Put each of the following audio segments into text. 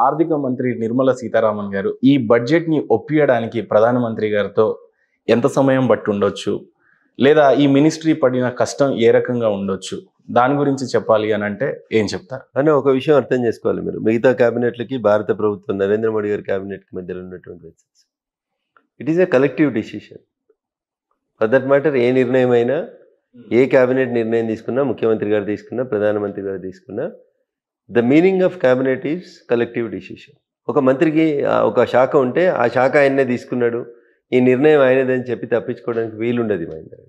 ఆర్థిక మంత్రి నిర్మలా సీతారామన్ గారు ఈ బడ్జెట్‌ని ఒప్పియడానికి ప్రధానమంత్రి గారితో ఎంత సమయం పట్టి ఉండొచ్చు? లేదా ఈ మినిస్ట్రీ పడిన కష్టం ఏ రకంగా ఉండొచ్చు? దాని గురించి చెప్పాలి అనంటే ఏం చెప్తారు? అని ఒక విషయం అర్థం చేసుకోవాలి మీరు. మిగతా క్యాబినెట్‌లకి భారత ప్రభుత్వం నరేంద్ర మోడీ గారి క్యాబినెట్‌కి మధ్యలో ఉన్నటువంటి వ్యత్యాసం. It is a collective decision. For that matter ఏ నిర్ణయం అయినా, ఏ క్యాబినెట్ నిర్ణయం తీసుకున్నా, ముఖ్యమంత్రి గారు తీసుకున్నా, ప్రధానమంత్రి గారు తీసుకున్నా, the meaning of cabinet is collective decision. ఒక మంత్రికి ఒక శాఖ ఉంటే ఆ శాఖ ఆయన్నే తీసుకున్నాడు, ఈ నిర్ణయం ఆయనదని చెప్పి తప్పించుకోవడానికి వీలుండదు మహేందర్.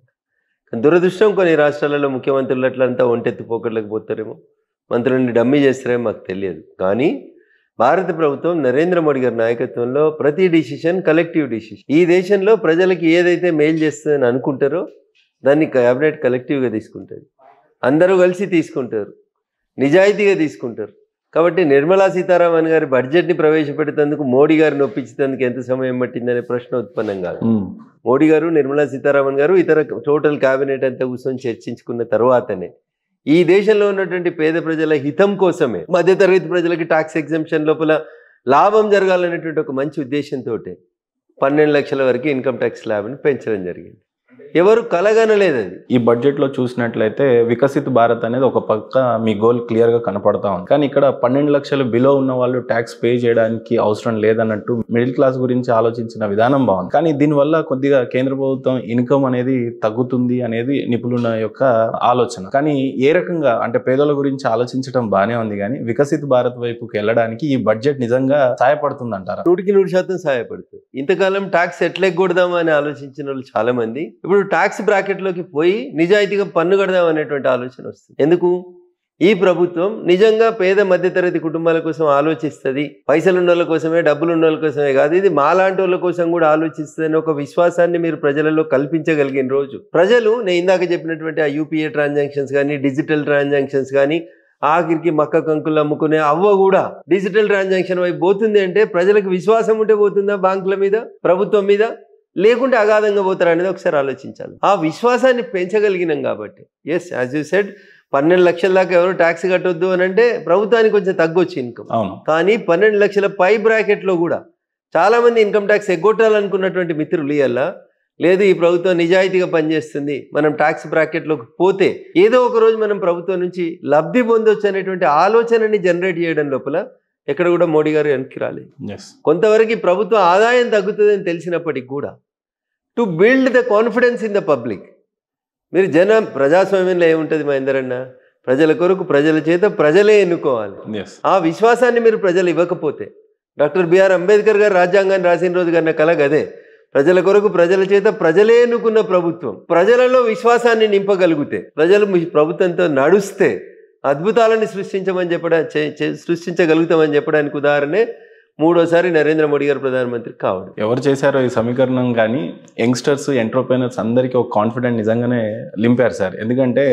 దురదృష్టం కొన్ని రాష్ట్రాలలో ముఖ్యమంత్రులు అట్లంతా ఒంటెత్తిపోకట్లకు పోతారేమో, మంత్రులని డమ్మీ చేస్తారేమో మాకు తెలియదు. కానీ భారత ప్రభుత్వం నరేంద్ర మోడీ గారి నాయకత్వంలో ప్రతి డిసిషన్ కలెక్టివ్ డిసిషన్. ఈ దేశంలో ప్రజలకి ఏదైతే మేలు చేస్తుందని అనుకుంటారో దాన్ని క్యాబినెట్ కలెక్టివ్గా తీసుకుంటుంది. అందరూ కలిసి తీసుకుంటారు, నిజాయితీగా తీసుకుంటారు. కాబట్టి నిర్మలా సీతారామన్ గారి బడ్జెట్ని ప్రవేశపెట్టేందుకు మోడీ గారిని ఒప్పించేందుకు ఎంత సమయం పట్టిందనే ప్రశ్న ఉత్పన్నం కాదు. మోడీ గారు, నిర్మలా సీతారామన్ గారు, ఇతర టోటల్ క్యాబినెట్ అంతా కూర్చొని చర్చించుకున్న తర్వాతనే ఈ దేశంలో ఉన్నటువంటి పేద ప్రజల హితం కోసమే, మధ్యతరగతి ప్రజలకి ట్యాక్స్ ఎగ్జంప్షన్ లోపల లాభం జరగాలనేటువంటి ఒక మంచి ఉద్దేశంతో 12 లక్షల వరకు ఇన్కమ్ ట్యాక్స్ స్లాబ్ని పెంచడం జరిగింది. ఎవరు కలగనలేదు అది. ఈ బడ్జెట్లో చూసినట్లయితే వికసిత్ భారత్ అనేది ఒక పక్క మీ గోల్ క్లియర్గా కనపడతా ఉంది. కానీ ఇక్కడ 12 లక్షలు బిలో ఉన్న వాళ్ళు ట్యాక్స్ పే చేయడానికి అవసరం లేదన్నట్టు మిడిల్ క్లాస్ గురించి ఆలోచించిన విధానం బాగుంది. కానీ దీనివల్ల కొద్దిగా కేంద్ర ప్రభుత్వం ఇన్కమ్ అనేది తగ్గుతుంది అనేది నిపుణుల యొక్క ఆలోచన. కానీ ఏ రకంగా అంటే పేదల గురించి ఆలోచించడం బాగానే ఉంది, కానీ వికసిత్ భారత్ వైపుకి వెళ్ళడానికి ఈ బడ్జెట్ నిజంగా సహాయపడుతుంది అంటారా? 100% సహాయపడుతుంది. ఇంతకాలం ట్యాక్స్ ఎట్లా ఎగ్గొడదామా అని ఆలోచించిన వాళ్ళు చాలా మంది ఇప్పుడు ట్యాక్స్ బ్రాకెట్లోకి పోయి నిజాయితీగా పన్ను కడదాం అనేటువంటి ఆలోచన వస్తుంది. ఎందుకు? ఈ ప్రభుత్వం నిజంగా పేద మధ్యతరగతి కుటుంబాల కోసం ఆలోచిస్తుంది, పైసలు ఉన్న వాళ్ళ కోసమే, డబ్బులు ఉన్న వాళ్ళ కోసమే కాదు, ఇది మాలాంటి వాళ్ళ కోసం కూడా ఆలోచిస్తుంది అని ఒక విశ్వాసాన్ని మీరు ప్రజలలో కల్పించగలిగిన రోజు ప్రజలు, నేను ఇందాక చెప్పినటువంటి ఆ యూపీఏ ట్రాన్సాక్షన్స్ కానీ, డిజిటల్ ట్రాన్సాక్షన్స్ కానీ, ఆఖరికి మక్క కంకులు అమ్ముకునే అవ్వ కూడా డిజిటల్ ట్రాన్సాక్షన్ వైపు పోతుంది అంటే ప్రజలకు విశ్వాసం ఉంటే పోతుందా బ్యాంకుల మీద, ప్రభుత్వం మీద? లేకుంటే అగాధంగా పోతారు అనేది ఒకసారి ఆలోచించాలి. ఆ విశ్వాసాన్ని పెంచగలిగినాం కాబట్టి, ఎస్ యాజ్ యూ సెడ్ 12 లక్షల దాకా ఎవరు ట్యాక్స్ కట్టొద్దు అని అంటే ప్రభుత్వానికి కొంచెం తగ్గొచ్చు ఇన్కమ్. కానీ 12 లక్షల పై బ్రాకెట్లో కూడా చాలామంది ఇన్కమ్ ట్యాక్స్ ఎగ్గొట్టాలనుకున్నటువంటి మిత్రులు ఇయ్యాల లేదు, ఈ ప్రభుత్వం నిజాయితీగా పనిచేస్తుంది, మనం ట్యాక్స్ బ్రాకెట్లోకి పోతే ఏదో ఒక రోజు మనం ప్రభుత్వం నుంచి లబ్ధి పొందొచ్చు అనేటువంటి ఆలోచనని జనరేట్ చేయడం లోపల ఎక్కడ కూడా మోడీ గారు వెనక్కి రాలేదు. కొంతవరకు ప్రభుత్వ ఆదాయం తగ్గుతుందని తెలిసినప్పటికీ కూడా to build the confidence in the public. మీరు ప్రజాస్వామ్యంలో ఏముంటుంది మహేందర్ అన్న? ప్రజల కొరకు ప్రజల చేత ప్రజలే ఎన్నుకోవాలి. ఆ విశ్వాసాన్ని మీరు ప్రజలు ఇవ్వకపోతే, డాక్టర్ బిఆర్ అంబేద్కర్ గారు రాజ్యాంగాన్ని రాసిన రోజు కన్నా కలగ అదే, ప్రజల కొరకు ప్రజల చేత ప్రజలే ఎన్నుకున్న ప్రభుత్వం. ప్రజలలో విశ్వాసాన్ని నింపగలిగితే, ప్రజలు ప్రభుత్వంతో నడుస్తే అద్భుతాలని సృష్టించగలుగుతామని చెప్పడానికి ఉదాహరణే మూడోసారి నరేంద్ర మోడీ గారు ప్రధానమంత్రి కావడం. ఎవరు చేశారో ఈ సమీకరణం కానీ యంగ్స్టర్స్, ఎంటర్ప్రైనర్స్ అందరికీ ఒక కాన్ఫిడెంట్ నిజంగానే లింపారు సార్. ఎందుకంటే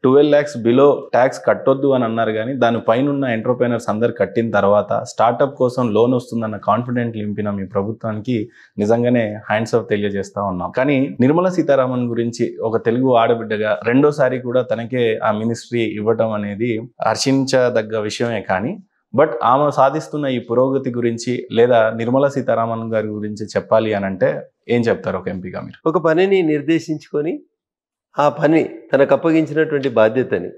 12 lakhs బిలో ట్యాక్స్ కట్టొద్దు అని అన్నారు, కానీ దానిపైన ఉన్న ఎంటర్ప్రైనర్స్ అందరు కట్టిన తర్వాత స్టార్టప్ కోసం లోన్ వస్తుందన్న కాన్ఫిడెంట్ నింపిన మీ ప్రభుత్వానికి నిజంగానే హ్యాండ్స్ ఆఫ్ తెలియజేస్తా ఉన్నాం. కానీ నిర్మలా సీతారామన్ గురించి ఒక తెలుగు ఆడబిడ్డగా రెండోసారి కూడా తనకే ఆ మినిస్ట్రీ ఇవ్వటం అనేది హర్షించదగ్గ విషయమే. కానీ బట్ ఆమె సాధిస్తున్న ఈ పురోగతి గురించి లేదా నిర్మలా సీతారామన్ గారి గురించి చెప్పాలి అని అంటే ఏం చెప్తారు ఒక ఎంపీగా మీరు? ఒక పనిని నిర్దేశించుకొని ఆ పని తనకు అప్పగించినటువంటి బాధ్యతని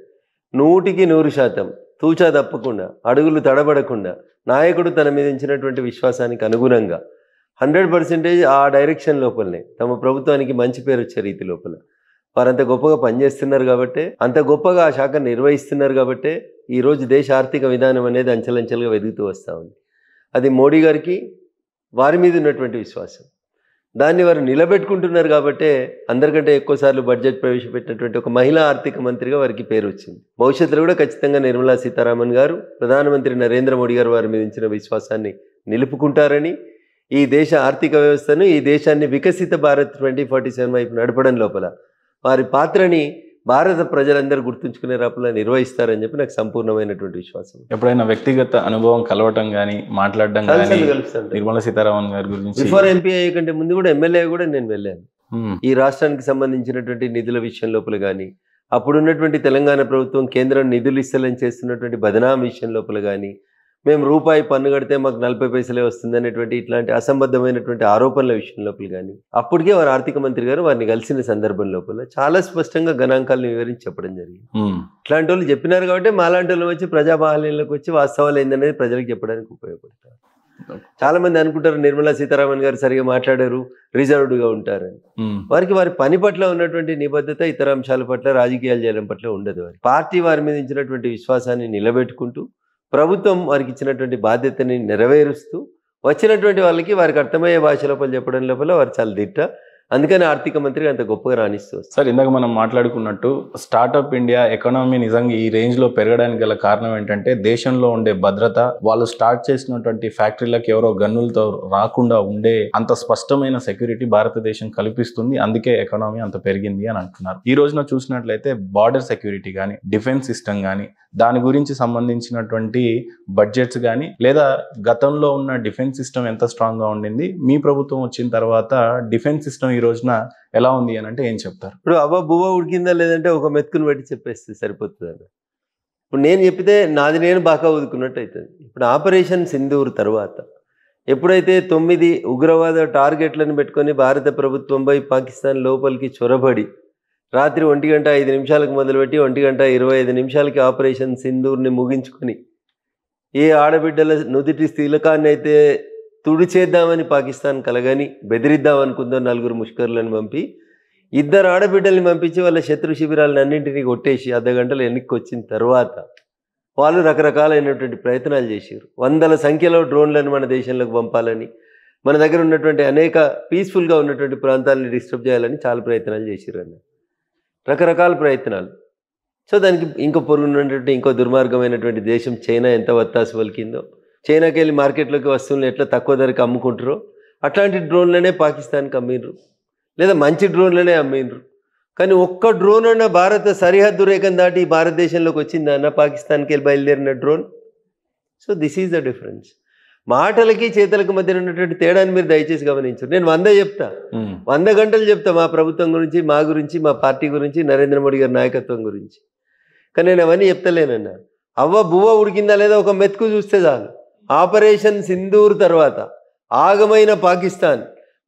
100% తూచా తప్పకుండా, అడుగులు తడబడకుండా, నాయకుడు తన మీద ఇచ్చినటువంటి విశ్వాసానికి అనుగుణంగా 100% ఆ డైరెక్షన్ లోపలనే తమ ప్రభుత్వానికి మంచి పేరు వచ్చే రీతి లోపల వారు అంత గొప్పగా పనిచేస్తున్నారు కాబట్టి, అంత గొప్పగా ఆ శాఖ నిర్వహిస్తున్నారు కాబట్టి ఈరోజు దేశ ఆర్థిక విధానం అనేది అంచెలంచెలుగా వెదుగుతూ వస్తూ ఉంది. అది మోడీ గారికి వారి మీద ఉన్నటువంటి విశ్వాసం, దాన్ని వారు నిలబెట్టుకుంటున్నారు కాబట్టే అందరికంటే ఎక్కువసార్లు బడ్జెట్ ప్రవేశపెట్టినటువంటి ఒక మహిళా ఆర్థిక మంత్రిగా వారికి పేరు వచ్చింది. భవిష్యత్తులో కూడా ఖచ్చితంగా నిర్మలా సీతారామన్ గారు, ప్రధానమంత్రి నరేంద్ర మోడీ గారు వారి మీద ఇచ్చిన విశ్వాసాన్ని నిలుపుకుంటారని, ఈ దేశ ఆర్థిక వ్యవస్థను, ఈ దేశాన్ని వికసిత భారత్ 2047 వైపు నడపడం లోపల వారి పాత్రని భారత ప్రజలందరూ గుర్తుంచుకునే రాపులా నిర్వహిస్తారని చెప్పి నాకు సంపూర్ణమైనటువంటి విశ్వాసం. ఎప్పుడైనా వ్యక్తిగత అనుభవం కలవటం కానీ, మాట్లాడడం కానీ నిర్మలా సీతారామన్ గారి గురించి? బిఫోర్ ఎంపీ అయ్యే కంటే ముందు కూడా ఎమ్మెల్యే కూడా నేను వెళ్ళాను. ఈ రాష్ట్రానికి సంబంధించినటువంటి నిధుల విషయం లోపల కానీ, అప్పుడున్నటువంటి తెలంగాణ ప్రభుత్వం కేంద్రం నిధులు ఇస్తలేని చేస్తున్నటువంటి బదనాం విషయం లోపల కానీ, మేము రూపాయి పన్ను కడితే మాకు 40 పైసలే వస్తుంది అనేటువంటి ఇట్లాంటి అసంబద్ధమైనటువంటి ఆరోపణల విషయం లోపల కానీ అప్పటికే వారు ఆర్థిక మంత్రి గారు వారిని కలిసిన సందర్భం లోపల చాలా స్పష్టంగా గణాంకాలను వివరించి చెప్పడం జరిగింది. ఇట్లాంటి వాళ్ళు చెప్పినారు కాబట్టి మాలాంటి వాళ్ళు వచ్చి ప్రజాబాహల్యంలోకి వచ్చి వాస్తవాలు ఏందనేది ప్రజలకు చెప్పడానికి ఉపయోగపడతారు. చాలా మంది అనుకుంటారు నిర్మలా సీతారామన్ గారు సరిగా మాట్లాడారు, రిజర్వ్డ్గా ఉంటారని. వారికి వారి పని పట్ల ఉన్నటువంటి నిబద్ధత ఇతర అంశాల పట్ల రాజకీయాలు చేయడం పట్ల ఉండదు. వారి పార్టీ వారి మీద ఇచ్చినటువంటి విశ్వాసాన్ని నిలబెట్టుకుంటూ ప్రభుత్వం వారికి ఇచ్చినటువంటి బాధ్యతని నెరవేరుస్తూ వచ్చినటువంటి వాళ్ళకి వారికి అర్థమయ్యే భాష లోపల చెప్పడం లోపల వారు చాలా దిట్ట. అందుకని ఆర్థిక మంత్రి అంత గొప్పగా రాణిస్తూ వస్తారు. సార్, ఇందాక మనం మాట్లాడుకున్నట్టు స్టార్టప్ ఇండియా ఎకానమీ నిజంగా ఈ రేంజ్లో పెరగడానికి గల కారణం ఏంటంటే దేశంలో ఉండే భద్రత, వాళ్ళు స్టార్ట్ చేసినటువంటి ఫ్యాక్టరీలకు ఎవరో గన్నులతో రాకుండా ఉండే అంత స్పష్టమైన సెక్యూరిటీ భారతదేశం కల్పిస్తుంది. అందుకే ఎకానమీ అంత పెరిగింది అని అంటున్నారు. ఈ రోజున చూసినట్లయితే బార్డర్ సెక్యూరిటీ కానీ, డిఫెన్స్ సిస్టమ్ కానీ, దాని గురించి సంబంధించినటువంటి బడ్జెట్స్ కానీ, లేదా గతంలో ఉన్న డిఫెన్స్ సిస్టమ్ ఎంత స్ట్రాంగ్గా ఉండింది, మీ ప్రభుత్వం వచ్చిన తర్వాత డిఫెన్స్ సిస్టమ్ ఈ రోజున ఎలా ఉంది అని అంటే ఏం చెప్తారు? ఇప్పుడు అవ్వ బువ్వ ఉడికిందా లేదంటే ఒక మెతుకుని బట్టి చెప్పేస్తే సరిపోతుంది అన్న. ఇప్పుడు నేను చెప్పితే నాది నేను బాగా ఉదుకున్నట్టు అవుతుంది. ఇప్పుడు ఆపరేషన్ సింధూర్ తర్వాత ఎప్పుడైతే 9 ఉగ్రవాద టార్గెట్లను పెట్టుకొని భారత ప్రభుత్వంపై పాకిస్తాన్ లోపలికి చొరబడి రాత్రి 1:05 మొదలుపెట్టి 1:25 ఆపరేషన్ సింధూర్ని ముగించుకొని ఏ ఆడబిడ్డల నుదిటి తిలకాన్ని అయితే తుడిచేద్దామని పాకిస్తాన్ కలగని బెదిరిద్దామనుకుందో 4 ముష్కర్లను పంపి 2 ఆడబిడ్డల్ని పంపించి వాళ్ళ శత్రు శిబిరాలను అన్నింటినీ కొట్టేసి అర్ధగంటలు ఎన్నికకి వచ్చిన తర్వాత వాళ్ళు రకరకాలైనటువంటి ప్రయత్నాలు చేశారు. వందల సంఖ్యలో డ్రోన్లను మన దేశంలోకి పంపాలని, మన దగ్గర ఉన్నటువంటి అనేక పీస్ఫుల్గా ఉన్నటువంటి ప్రాంతాలను డిస్టర్బ్ చేయాలని చాలా ప్రయత్నాలు చేశారు అన్న, రకరకాల ప్రయత్నాలు. సో దానికి ఇంకో పొరుగున్నటువంటి ఇంకో దుర్మార్గమైనటువంటి దేశం చైనా ఎంత వత్తాసు పలికిందో, చైనాకి వెళ్ళి మార్కెట్లోకి వస్తువులను ఎట్లా తక్కువ ధరకు అమ్ముకుంటారో అట్లాంటి డ్రోన్లనే పాకిస్తాన్కి అమ్మిండ్రు, లేదా మంచి డ్రోన్లనే అమ్మిండ్రు. కానీ ఒక్క డ్రోన్ అన్న భారత సరిహద్దు రేఖను దాటి భారతదేశంలోకి వచ్చిందన్న పాకిస్తాన్కి వెళ్ళి బయలుదేరిన drone. So this is the difference. మాటలకి చేతలకు మధ్య ఉన్నటువంటి తేడాన్ని మీరు దయచేసి గమనించరు. నేను 100 చెప్తా, 100 గంటలు చెప్తా మా ప్రభుత్వం గురించి, మా గురించి, మా పార్టీ గురించి, నరేంద్ర మోడీ గారి నాయకత్వం గురించి. కానీ నేను అవన్నీ చెప్తలేనన్నా. అవ్వ బువ్వ ఉడికిందా లేదా ఒక మెతుకు చూస్తే చాలు. ఆపరేషన్ సింధూర్ తర్వాత ఆగమైన పాకిస్తాన్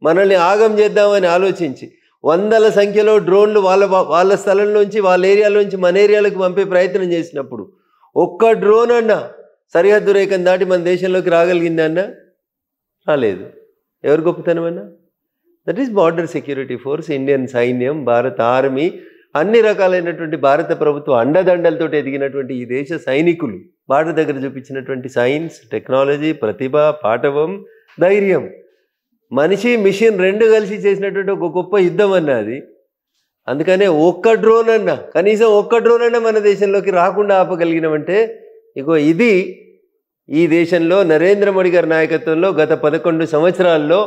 మనల్ని ఆగం చేద్దామని ఆలోచించి వందల సంఖ్యలో డ్రోన్లు వాళ్ళ స్థలంలోంచి, వాళ్ళ ఏరియాలోంచి మన ఏరియాలకు పంపే ప్రయత్నం చేసినప్పుడు ఒక్క డ్రోన్ అన్నా సరిహద్దు రేఖను దాటి మన దేశంలోకి రాగలిగింది అన్న? రాలేదు. ఎవరు గొప్పతనం అన్నా? That is border security force, Indian సైన్యం, భారత ఆర్మీ, అన్ని రకాలైనటువంటి భారత ప్రభుత్వ అండదండలతో ఎదిగినటువంటి ఈ దేశ సైనికులు బార్డర్ దగ్గర చూపించినటువంటి సైన్స్, టెక్నాలజీ, ప్రతిభ, పాఠవం, ధైర్యం, మనిషి మిషన్ 2 కలిసి చేసినటువంటి ఒక గొప్ప యుద్ధం అన్నది. అందుకనే ఒక్క డ్రోన్ అన్నా, కనీసం ఒక్క డ్రోన్ అన్నా మన దేశంలోకి రాకుండా ఆపగలిగినామంటే ఇగో ఇది ఈ దేశంలో నరేంద్ర మోడీ గారి నాయకత్వంలో గత 11 సంవత్సరాల్లో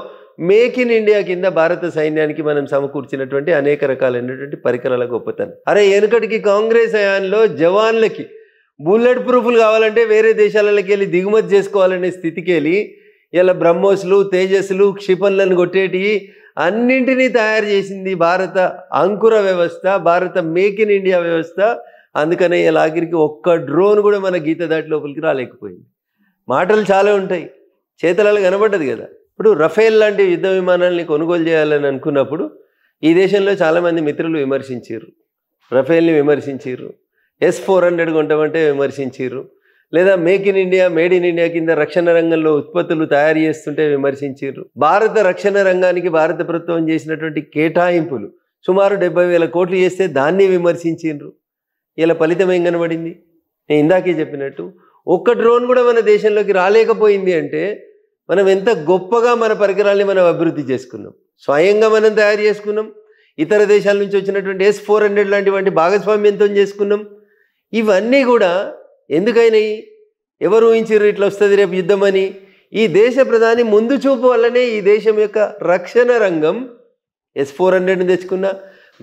మేక్ ఇన్ ఇండియా కింద భారత సైన్యానికి మనం సమకూర్చినటువంటి అనేక రకాలైనటువంటి పరికరాల గొప్పతనం. అరే వెనుకటికి కాంగ్రెస్ హయాంలో జవాన్లకి బుల్లెట్ ప్రూఫ్లు కావాలంటే వేరే దేశాలకి వెళ్ళి దిగుమతి చేసుకోవాలనే స్థితికి వెళ్ళి ఇలా బ్రహ్మోస్లు, తేజస్లు, క్షిపణులను కొట్టేటి అన్నింటినీ తయారు చేసింది భారత అంకుర వ్యవస్థ, భారత మేక్ ఇన్ ఇండియా వ్యవస్థ. అందుకనే ఇలా ఆఖరికి ఒక్క డ్రోన్ కూడా మన గీత దాటి లోపలికి రాలేకపోయింది. మాటలు చాలా ఉంటాయి, చేతలలో కనబడ్డది కదా. ఇప్పుడు రఫేల్ లాంటి యుద్ధ విమానాలని కొనుగోలు చేయాలని అనుకున్నప్పుడు ఈ దేశంలో చాలామంది మిత్రులు విమర్శించారు, రఫేల్ని విమర్శించారు, S-400 కొంటామంటే విమర్శించారు, లేదా make in India, made in India కింద రక్షణ రంగంలో ఉత్పత్తులు తయారు చేస్తుంటే విమర్శించారు. భారత రక్షణ రంగానికి భారత ప్రభుత్వం చేసినటువంటి కేటాయింపులు సుమారు 70,000 కోట్లు చేస్తే దాన్ని విమర్శించారు. ఇలా ఫలితం ఏం కనబడింది? నేను ఇందాకే చెప్పినట్టు ఒక్క డ్రోన్ కూడా మన దేశంలోకి రాలేకపోయింది అంటే మనం ఎంత గొప్పగా మన పరికరాల్ని మనం అభివృద్ధి చేసుకున్నాం, స్వయంగా మనం తయారు చేసుకున్నాం, ఇతర దేశాల నుంచి వచ్చినటువంటి S-400 లాంటి భాగస్వామ్యంతో చేసుకున్నాం. ఇవన్నీ కూడా ఎందుకైనాయి? ఎవరు ఊహించారు ఇట్లా వస్తుంది రేపు యుద్ధం అని? ఈ దేశ ప్రధాని ముందు చూపు వల్లనే ఈ దేశం యొక్క రక్షణ రంగం S-400ని తెచ్చుకున్నా,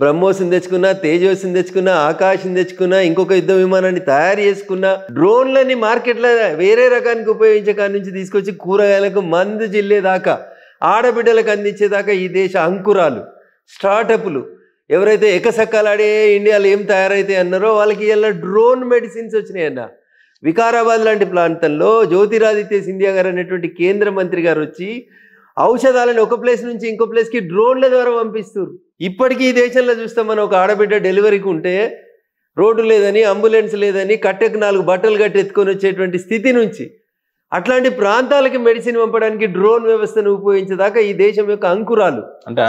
బ్రహ్మోస్ని తెచ్చుకున్నా, తేజస్ని తెచ్చుకున్నా, ఆకాశ్ని తెచ్చుకున్నా, ఇంకొక యుద్ధ విమానాన్ని తయారు చేసుకున్నా, డ్రోన్లని మార్కెట్లో వేరే రకానికి ఉపయోగించే కాడి నుంచి తీసుకొచ్చి కూరగాయలకు మందు జిల్లేదాకా, ఆడబిడ్డలకు అందించేదాకా ఈ దేశ అంకురాలు, స్టార్టప్లు ఎవరైతే ఎకసక్కలాడే ఇండియాలో ఏం తయారైతే అన్నారో వాళ్ళకి ఇలా డ్రోన్ మెడిసిన్స్ వచ్చినాయి అన్న. వికారాబాద్ లాంటి ప్రాంతంలో జ్యోతిరాదిత్య సింధియా గారు అనేటువంటి కేంద్ర మంత్రి గారు వచ్చి ఔషధాలను ఒక ప్లేస్ నుంచి ఇంకో ప్లేస్కి డ్రోన్ల ద్వారా పంపిస్తారు. ఇప్పటికీ ఈ దేశంలో చూస్తాం, మనం ఒక ఆడబిడ్డ డెలివరీకి ఉంటే రోడ్డు లేదని, అంబులెన్స్ లేదని, కట్టెకు 4 బట్టలు కట్టి ఎత్తుకొని వచ్చేటువంటి స్థితి నుంచి అట్లాంటి ప్రాంతాలకి మెడిసిన్ పంపడానికి డ్రోన్ వ్యవస్థను ఉపయోగించేదాకా ఈ దేశం యొక్క అంకురాలు. అంటే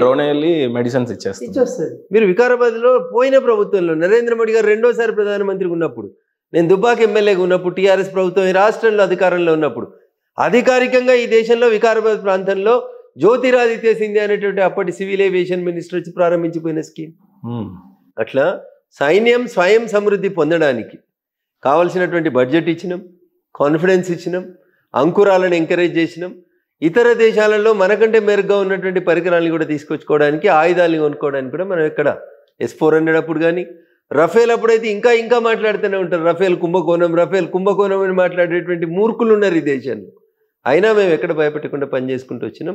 డ్రోన్ వెళ్ళి మెడిసిన్స్ ఇచ్చేస్తుంది. మీరు వికారాబాద్లో పోయిన ప్రభుత్వంలో నరేంద్ర మోడీ గారు 2వ సారి ప్రధానమంత్రిగా ఉన్నప్పుడు, నేను దుబ్బాక ఎమ్మెల్యేగా ఉన్నప్పుడు, టీఆర్ఎస్ ప్రభుత్వం ఈ రాష్ట్రంలో అధికారంలో ఉన్నప్పుడు అధికారికంగా ఈ దేశంలో వికారాబాద్ ప్రాంతంలో జ్యోతిరాదిత్య సింధియా అనేటువంటి అప్పటి సివిల్ ఏవియేషన్ మినిస్టర్ వచ్చి ప్రారంభించిపోయిన స్కీమ్. అట్లా సైన్యం స్వయం సమృద్ధి పొందడానికి కావలసినటువంటి బడ్జెట్ ఇచ్చినాం, కాన్ఫిడెన్స్ ఇచ్చినాం, అంకురాలను ఎంకరేజ్ చేసినాం. ఇతర దేశాలలో మనకంటే మెరుగ్గా ఉన్నటువంటి పరికరాలను కూడా తీసుకొచ్చుకోవడానికి, ఆయుధాలను కొనుక్కోవడానికి కూడా మనం ఎక్కడ S-400 అప్పుడు కానీ, రఫేల్ అప్పుడైతే ఇంకా మాట్లాడుతూనే ఉంటారు. రఫేల్ కుంభకోణం అని మాట్లాడేటువంటి మూర్ఖులు ఉన్నారు ఈ దేశంలో. అయినా మేము ఎక్కడ భయపెట్టకుండా పనిచేసుకుంటూ వచ్చినాం.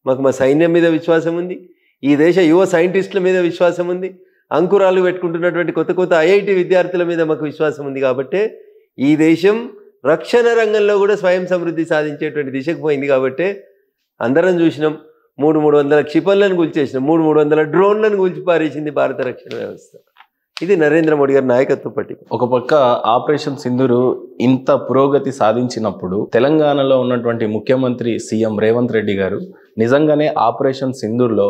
మాకు మా సైన్యం మీద విశ్వాసం ఉంది, ఈ దేశ యువ సైంటిస్టుల మీద విశ్వాసం ఉంది, అంకురాలు పెట్టుకుంటున్నటువంటి కొత్త IIT విద్యార్థుల మీద మాకు విశ్వాసం ఉంది. కాబట్టే ఈ దేశం రక్షణ రంగంలో కూడా స్వయం సమృద్ధి సాధించేటువంటి దిశకు పోయింది. కాబట్టి అందరం చూసినాం, 300 క్షిపణులను కూల్చేసినాం, 300 డ్రోన్లను కూల్చిపారేసింది భారత రక్షణ వ్యవస్థ. ఇది నరేంద్ర మోడీ గారి నాయకత్వ పట్టి. ఒక పక్క ఆపరేషన్ సింధూరు ఇంత పురోగతి సాధించినప్పుడు తెలంగాణలో ఉన్నటువంటి ముఖ్యమంత్రి సీఎం రేవంత్ రెడ్డి గారు నిజంగానే ఆపరేషన్ సింధూర్లో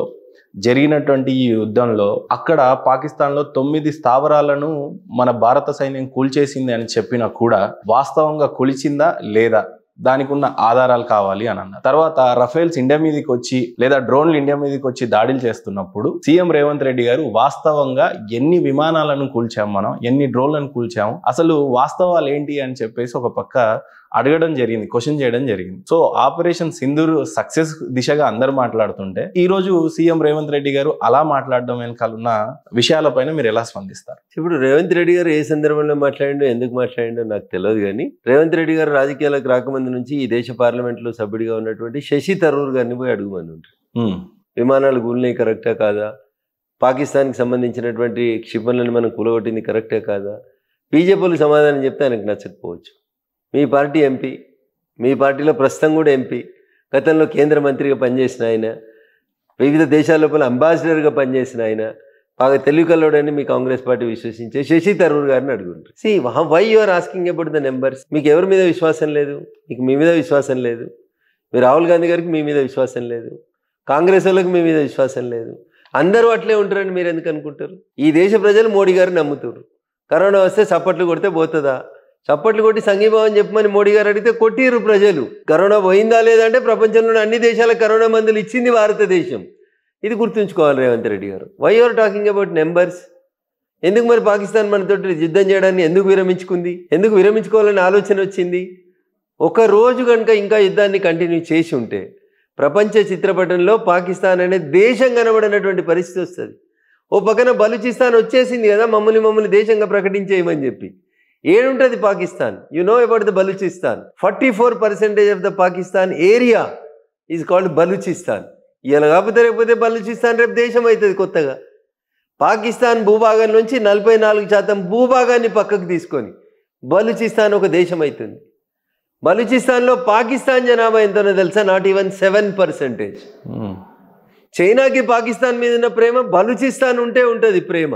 జరిగినటువంటి ఈ యుద్ధంలో అక్కడ పాకిస్తాన్లో 9 స్థావరాలను మన భారత సైన్యం కూల్చేసింది అని చెప్పినా కూడా వాస్తవంగా కూల్చిందా లేదా దానికి ఉన్న ఆధారాలు కావాలి అని అన్నారు. తర్వాత రఫేల్స్ ఇండియా మీదకి వచ్చి లేదా డ్రోన్లు ఇండియా మీదకి వచ్చి దాడులు చేస్తున్నప్పుడు సీఎం రేవంత్ రెడ్డి గారు వాస్తవంగా ఎన్ని విమానాలను కూల్చాము, మనం ఎన్ని డ్రోన్లను కూల్చాము, అసలు వాస్తవాలు ఏంటి అని చెప్పేసి ఒక పక్క అడగడం జరిగింది, క్వశ్చన్ చేయడం జరిగింది. సో ఆపరేషన్ సింధూర్ సక్సెస్ దిశగా అందరు మాట్లాడుతుంటే ఈ రోజు సీఎం రేవంత్ రెడ్డి గారు అలా మాట్లాడడం వెనకాల ఉన్న విషయాలపైన మీరు ఎలా స్పందిస్తారు? ఇప్పుడు రేవంత్ రెడ్డి గారు ఏ సందర్భంలో మాట్లాడిండో, ఎందుకు మాట్లాడిండో నాకు తెలియదు. కానీ రేవంత్ రెడ్డి గారు రాజకీయాలకు రాకముందు నుంచి ఈ దేశ పార్లమెంట్లో సభ్యుడిగా ఉన్నటువంటి శశి థరూర్ గారిని పోయి అడుగుమని ఉంటారు. విమానాలు కూలినాయి కరెక్టా కాదా, పాకిస్తాన్కి సంబంధించినటువంటి క్షిపణులను మనం కూలగొట్టింది కరెక్టే కాదా, బీజేపీలు సమాధానం చెప్తే ఆయనకు నచ్చకపోవచ్చు. మీ పార్టీ ఎంపీ, మీ పార్టీలో ప్రస్తుతం కూడా ఎంపీ, గతంలో కేంద్ర మంత్రిగా పనిచేసిన ఆయన, వివిధ దేశాల లోపల అంబాసిడర్గా పనిచేసిన ఆయన, బాగా తెలివికల్లోడని మీ కాంగ్రెస్ పార్టీ విశ్వసించే శశి థరూర్ గారిని అడుగుంటారు. See why you are asking about the numbers? మీకు ఎవరి మీద విశ్వాసం లేదు? మీకు మీ మీద విశ్వాసం లేదు. మీరు రాహుల్ గాంధీ గారికి మీ మీద విశ్వాసం లేదు, కాంగ్రెస్ వాళ్ళకి మీ మీద విశ్వాసం లేదు. అందరూ అట్లే ఉంటారని మీరు ఎందుకు అనుకుంటారు? ఈ దేశ ప్రజలు మోడీ గారిని నమ్ముతారు. కరోనా వస్తే చప్పట్లు కొడితే పోతుందా? చప్పట్లు కొట్టి సంఘీభావం చెప్పమని మోడీ గారు అడిగితే కొట్టిరు ప్రజలు. కరోనా పోయిందా లేదంటే ప్రపంచంలోని అన్ని దేశాలకు కరోనా మందులు ఇచ్చింది భారతదేశం. ఇది గుర్తుంచుకోవాలి రేవంత్ రెడ్డి గారు. Why are talking about numbers? ఎందుకు మరి పాకిస్తాన్ మనతో యుద్ధం చేయడాన్ని ఎందుకు విరమించుకుంది? ఎందుకు విరమించుకోవాలని ఆలోచన వచ్చింది? ఒక రోజు కనుక ఇంకా యుద్ధాన్ని కంటిన్యూ చేసి ఉంటే ప్రపంచ చిత్రపటంలో పాకిస్తాన్ అనే దేశం కనబడినటువంటి పరిస్థితి వస్తుంది. ఓ పక్కన బలూచిస్తాన్ వచ్చేసింది కదా, మమ్మల్ని దేశంగా ప్రకటించేయమని చెప్పి. ఏడుంటుంది Pakistan? You know about the Balochistan. 44% of the Pakistan area is called Balochistan. ఇలా కాకపోతే రేకపోతే బలూచిస్తాన్ రేపు దేశం అవుతుంది కొత్తగా. పాకిస్తాన్ భూభాగం నుంచి 44% భూభాగాన్ని పక్కకు తీసుకొని బలూచిస్తాన్ ఒక దేశం అవుతుంది. బలూచిస్తాన్లో పాకిస్తాన్ జనాభా ఎంతనో తెలుసా? Not even 7%. చైనాకి పాకిస్తాన్ మీద ఉన్న ప్రేమ బలూచిస్తాన్ ఉంటే ఉంటుంది ప్రేమ.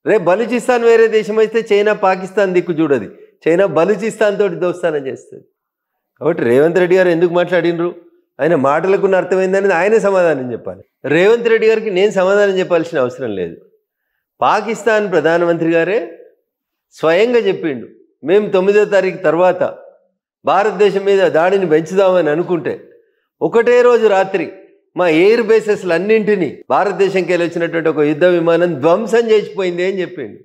రేపు బలూచిస్తాన్ వేరే దేశం అయితే చైనా పాకిస్తాన్ దిక్కు చూడదు, చైనా బలూచిస్తాన్ తోటి దోస్తానం చేస్తుంది. కాబట్టి రేవంత్ రెడ్డి గారు ఎందుకు మాట్లాడినరు, ఆయన మాటలకున్న అర్థమైందనేది ఆయన సమాధానం చెప్పాలి. రేవంత్ రెడ్డి గారికి నేను సమాధానం చెప్పాల్సిన అవసరం లేదు. పాకిస్తాన్ ప్రధానమంత్రి గారే స్వయంగా చెప్పిండు, మేము 9వ తారీఖు తర్వాత భారతదేశం మీద దాడిని పెంచుదామని అనుకుంటే ఒకటే రోజు రాత్రి మా ఎయిర్ బేసెస్లు అన్నింటినీ భారతదేశంకి వెళ్ళి వచ్చినటువంటి ఒక యుద్ధ విమానం ధ్వంసం చేసిపోయింది అని చెప్పిండు.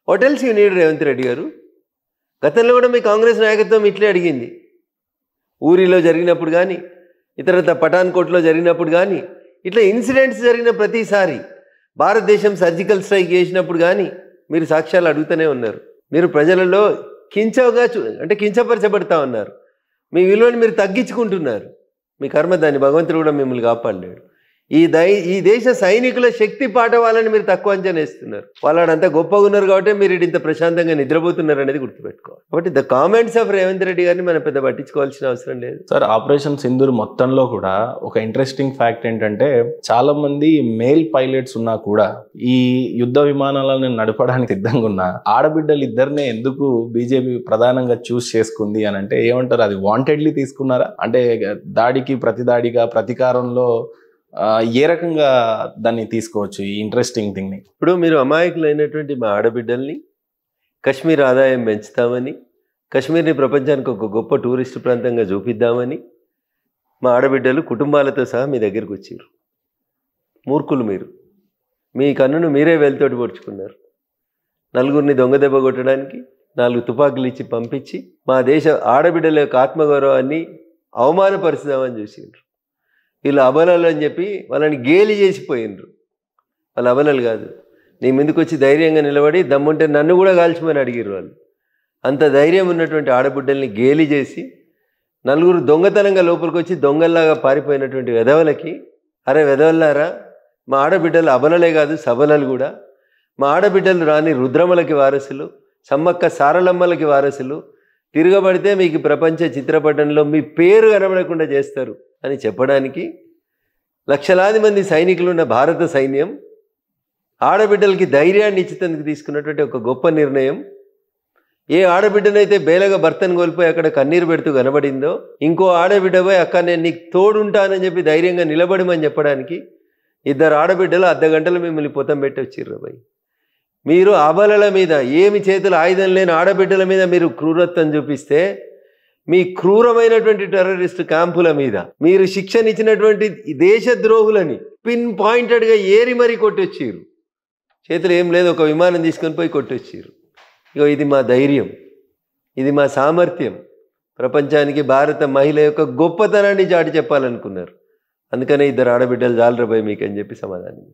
What else you need Revanth Reddy గారు? గతంలో కూడా మీ కాంగ్రెస్ నాయకత్వం ఇట్లే అడిగింది. ఊరిలో జరిగినప్పుడు కానీ, ఇతరత పఠాన్కోట్లో జరిగినప్పుడు కానీ, ఇట్లా ఇన్సిడెంట్స్ జరిగిన ప్రతిసారి భారతదేశం సర్జికల్ స్ట్రైక్ చేసినప్పుడు కానీ మీరు సాక్ష్యాలు అడుగుతూనే ఉన్నారు. మీరు ప్రజలలో కించపరచబడతా ఉన్నారు. మీ విలువను మీరు తగ్గించుకుంటున్నారు. మీ కర్మ దాన్ని భగవంతుడు కూడా మిమ్మల్ని కాపాడలేడు. ఈ దేశ సైనికుల శక్తి పాఠవాలని మీరు తక్కువ అంచనా వేస్తున్నారు. వాళ్ళంతా గొప్పగా ఉన్నారు కాబట్టి మీరు ఇంత ప్రశాంతంగా నిద్రపోతున్నారు అనేది గుర్తుపెట్టుకోవాలి. కాబట్టి the comments off Revanth Reddy గారిని మనం పెద్ద పట్టించుకోవాల్సిన అవసరం లేదు. సార్, ఆపరేషన్ సింధూర్ మొత్తంలో కూడా ఒక ఇంట్రెస్టింగ్ ఫ్యాక్ట్ ఏంటంటే చాలా మంది మేల్ పైలట్స్ ఉన్నా కూడా ఈ యుద్ధ విమానాలను నడపడానికి సిద్ధంగా ఉన్న ఆడబిడ్డలు ఇద్దరినే ఎందుకు బీజేపీ ప్రధానంగా చూస్ చేసుకుంది అని అంటే ఏమంటారు? అది వాంటెడ్లీ తీసుకున్నారా? అంటే దాడికి ప్రతిదాడిగా ప్రతీకారంలో ఏ రకంగా దాన్ని తీసుకోవచ్చు ఈ ఇంట్రెస్టింగ్ థింగ్ని? ఇప్పుడు మీరు అమాయకులైనటువంటి మా ఆడబిడ్డల్ని కశ్మీర్ ఆదాయం పెంచుతామని, కశ్మీర్ని ప్రపంచానికి ఒక గొప్ప టూరిస్ట్ ప్రాంతంగా చూపిద్దామని మా ఆడబిడ్డలు కుటుంబాలతో సహా మీ దగ్గరికి వచ్చారు. మూర్ఖులు మీరు. మీ కన్నును మీరే వేలుతోటి పొడుచుకున్నారు. నలుగురిని దొంగ దెబ్బ కొట్టడానికి 4 తుపాకులు ఇచ్చి పంపించి మా దేశ ఆడబిడ్డల యొక్క ఆత్మగౌరవాన్ని అవమానపరుచుదామని చూసిండ్రు. వీళ్ళు అబలలు అని చెప్పి వాళ్ళని గేలి చేసిపోయినరు. వాళ్ళు అబలలు కాదు. నీ ముందుకు వచ్చి ధైర్యంగా నిలబడి దమ్ముంటే నన్ను కూడా కాల్చమని అడిగారు వాళ్ళు. అంత ధైర్యం ఉన్నటువంటి ఆడబిడ్డల్ని గేలి చేసి 4 దొంగతనంగా లోపలికి వచ్చి దొంగల్లాగా పారిపోయినటువంటి వెధవలకి, అరే వెధవల్లారా, మా ఆడబిడ్డలు అబలలే కాదు సబలలు కూడా. మా ఆడబిడ్డలు రాని రుద్రమలకి వారసులు, సమ్మక్క సారలమ్మలకి వారసులు. తిరగబడితే మీకు ప్రపంచ చిత్రపటంలో మీ పేరు కనబడకుండా చేస్తారు అని చెప్పడానికి లక్షలాది మంది సైనికులు ఉన్న భారత సైన్యం ఆడబిడ్డలకి ధైర్యాన్ని ఇచ్చేందుకు తీసుకున్నటువంటి ఒక గొప్ప నిర్ణయం. ఏ ఆడబిడ్డనైతే బేలగా భర్తను కోల్పోయి అక్కడ కన్నీరు పెడుతూ కనబడిందో, ఇంకో ఆడబిడ్డపై అక్క నేను నీకు తోడుంటానని చెప్పి ధైర్యంగా నిలబడమని చెప్పడానికి 2 ఆడబిడ్డలు అర్ధగంటలు మిమ్మల్ని పొతం పెట్టి వచ్చిర్రు భయ్. మీరు అబలల మీద, ఏమి చేతులు ఆయుధం లేని ఆడబిడ్డల మీద మీరు క్రూరత్వం చూపిస్తే, మీ క్రూరమైనటువంటి టెర్రరిస్ట్ క్యాంపుల మీద మీరు శిక్షణ ఇచ్చినటువంటి దేశద్రోహులని పిన్ పాయింటెడ్గా ఏరి మరీ కొట్టొచ్చిర్రు. చేతులు ఏం లేదు, ఒక విమానం తీసుకొని పోయి కొట్టొచ్చిర్రు. ఇగో ఇది మా ధైర్యం, ఇది మా సామర్థ్యం. ప్రపంచానికి భారత మహిళ యొక్క గొప్పతనాన్ని చాటి చెప్పాలనుకున్నారు. అందుకనే 2 ఆడబిడ్డలు జాలరబాయి మీకు అని చెప్పి సమాధానం.